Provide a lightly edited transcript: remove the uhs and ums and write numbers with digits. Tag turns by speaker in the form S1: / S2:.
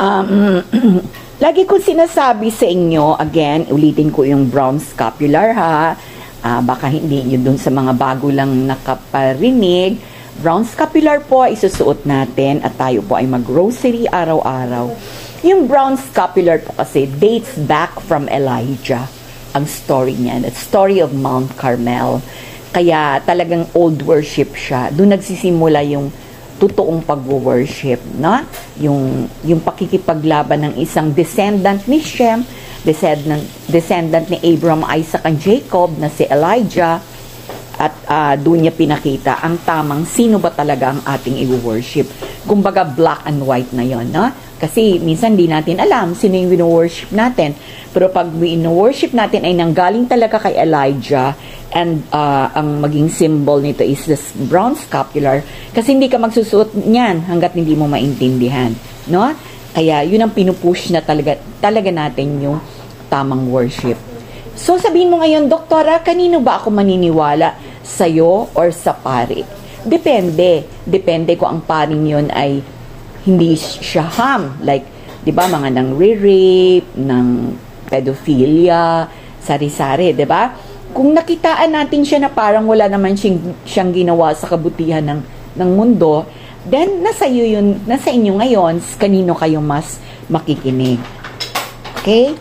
S1: Um, Lagi ko sinasabi sa inyo, again, ulitin ko yung brown scapular ha. Baka hindi nyo dun sa mga bago lang nakaparinig. Brown scapular po ay isusuot natin at tayo po ay mag-grocery araw-araw. Yung brown scapular po kasi dates back from Elijah. Ang story niya, the story of Mount Carmel. Kaya talagang old worship siya. Doon nagsisimula yung totoong pag-worship, no? Yung pakikipaglaban ng isang descendant ni Shem, descendant ni Abraham, Isaac, and Jacob na si Elijah. At doon niya pinakita ang tamang sino ba talaga ang ating i-worship. Kumbaga black and white na yon, no? Kasi minsan di natin alam sino yung wino-worship natin. Pero pag wino-worship natin ay nanggaling talaga kay Elijah, and ang maging symbol nito is this brown scapular, kasi hindi ka magsusuot niyan hanggat hindi mo maintindihan, no? Kaya yun ang pinupush na talaga natin yung tamang worship. So sabihin mo ngayon, Doktora, kanino ba ako maniniwala? Sa'yo or sa pari? Depende kung ang paring yun ay hindi siya like, di ba, mga nang rape, ng pedophilia, sari-sari, di ba? Kung nakitaan natin siya na parang wala naman siyang ginawa sa kabutihan ng mundo, then nasa inyo ngayon, kanino kayo mas makikinig. Okay?